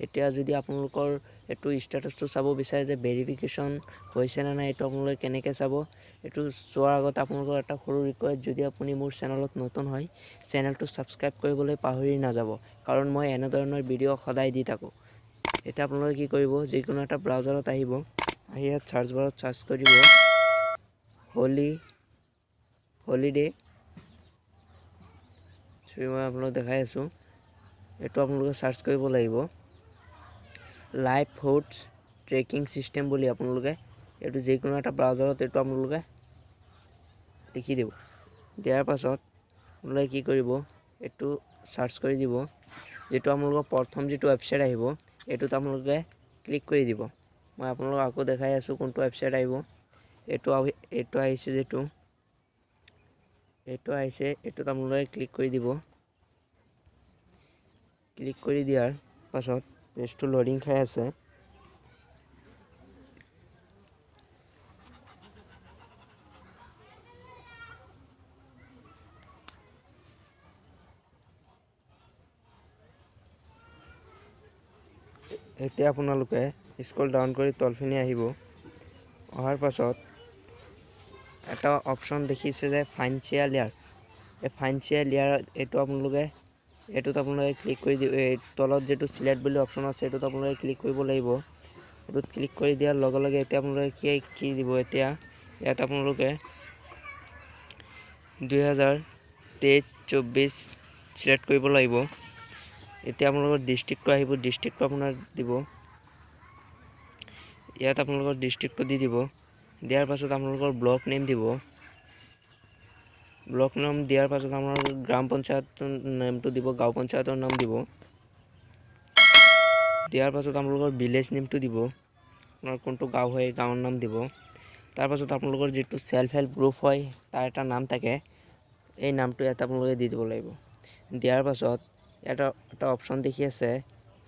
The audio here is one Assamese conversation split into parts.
এতিয়া যদি আপোনালোকৰ এইটো ষ্টেটাছটো চাব বিচাৰে যে ভেৰিফিকেশ্যন হৈছে নে নাই, এইটো আপোনালোকে কেনেকৈ চাব, এইটো চোৱাৰ আগত আপোনালোকৰ এটা সৰু ৰিকুৱেষ্ট, যদি আপুনি মোৰ চেনেলত নতুন হয় চেনেলটো ছাবস্ক্ৰাইব কৰিবলৈ পাহৰি নাযাব, কাৰণ মই এনেধৰণৰ ভিডিঅ' সদায় দি থাকোঁ। এতিয়া আপোনালোকে কি কৰিব, যিকোনো এটা ব্ৰাউজাৰত আহিব, আহি ইয়াত চাৰ্চ বাৰত চাৰ্চ কৰিব হলিডে। মই আপোনালোকক দেখাই আছোঁ, এইটো আপোনালোকে চাৰ্চ কৰিব লাগিব লাইভ ফুডছ ট্ৰেকিং চিষ্টেম বুলি। আপোনালোকে এইটো যিকোনো এটা ব্ৰাউজাৰত এইটো আপোনালোকে লিখি দিব। দিয়াৰ পাছত আপোনালোকে কি কৰিব, এইটো চাৰ্চ কৰি দিব, যিটো আপোনালোকৰ প্ৰথম যিটো ৱেবছাইট আহিব এইটোত আপোনালোকে ক্লিক কৰি দিব। মই আপোনালোকক আকৌ দেখাই আছোঁ কোনটো ৱেবছাইট আহিব। এইটো আহিছে, এইটোত আপোনালোকে ক্লিক কৰি দিব। ক্লিক কৰি দিয়াৰ পাছত পেজটো লোডিং খাই আছে। এতিয়া আপোনালোকে স্ক্ৰল ডাউন কৰি তলখিনি আহিব। অহাৰ পাছত এটা অপশ্যন দেখিছে যে ফাইনেন্সিয়েল ইয়াৰ, এই ফাইনেন্সিয়েল ইয়াৰত এইটোত আপোনালোকে ক্লিক কৰি দিব। এই তলত যিটো চিলেক্ট বুলি অপশ্যন আছে এইটোত আপোনালোকে ক্লিক কৰিব লাগিব। এইটোত ক্লিক কৰি দিয়াৰ লগে লগে এতিয়া আপোনালোকে কি দিব, এতিয়া ইয়াত আপোনালোকে 2023-24 চিলেক্ট কৰিব লাগিব। এতিয়া আপোনালোকৰ ডিষ্ট্ৰিক্টটো আহিব, ডিষ্ট্ৰিক্টটো আপোনাৰ দিব। ইয়াত আপোনালোকৰ ডিষ্ট্ৰিক্টটো দি দিব। দিয়াৰ পাছত আপোনালোকৰ ব্লক নেম দিব। ব্লক নাম দিয়াৰ পাছত আপোনালোকৰ গ্ৰাম পঞ্চায়তৰ নামটো দিব, গাঁও পঞ্চায়তৰ নাম দিব। দিয়াৰ পাছত আপোনালোকৰ ভিলেজ নেমটো দিব, আপোনাৰ কোনটো গাঁও হয় গাঁৱৰ নাম দিব। তাৰপাছত আপোনালোকৰ যিটো চেল্ফ হেল্প গ্ৰুপ হয় তাৰ এটা নাম থাকে, এই নামটো ইয়াত আপোনালোকে দি দিব লাগিব। দিয়াৰ পাছত এটা অপশ্যন দেখি আছে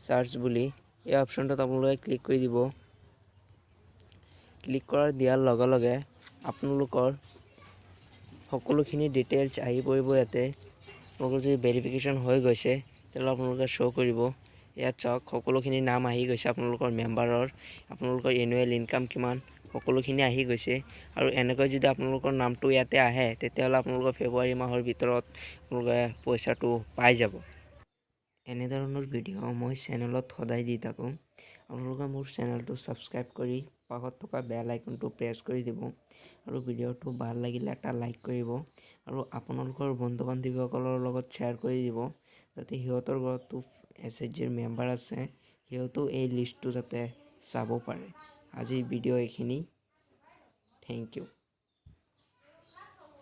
চাৰ্চ বুলি, এই অপশ্যনটোত আপোনালোকে ক্লিক কৰি দিব। ক্লিক দিয়াৰ লগে লগে আপোনালোকৰ সকলোখিনি ডিটেইলছ আহি পৰিব। ইয়াতে আপোনালোকৰ যদি ভেৰিফিকেশ্যন হৈ গৈছে তেতিয়াহ'লে আপোনালোকে শ্ব' কৰিব। ইয়াত চাওক সকলোখিনি নাম আহি গৈছে, আপোনালোকৰ মেম্বাৰৰ, আপোনালোকৰ এনুৱেল ইনকাম কিমান, সকলোখিনি আহি গৈছে। আৰু এনেকৈ যদি আপোনালোকৰ নামটো ইয়াতে আহে তেতিয়াহ'লে আপোনালোকৰ ফেব্ৰুৱাৰী মাহৰ ভিতৰত আপোনালোকে পইচাটো পাই যাব। এনেধৰণৰ ভিডিঅ' মই চেনেলত সদায় দি থাকোঁ। আপোনালোকে মোৰ চেনেলটো ছাবস্ক্ৰাইব কৰি কাষত থকা বেল আইকনটো প্ৰেছ কৰি দিব, আৰু ভিডিঅ'টো ভাল লাগিলে এটা লাইক কৰিব, আৰু আপোনালোকৰ বন্ধু বান্ধৱীসকলৰ লগত শ্বেয়াৰ কৰি দিব, যাতে সিহঁতৰ ঘৰতো SHGৰ মেম্বাৰ আছে, সিহঁতেও এই লিষ্টটো যাতে চাব পাৰে। আজিৰ ভিডিঅ' এইখিনি। Thank U.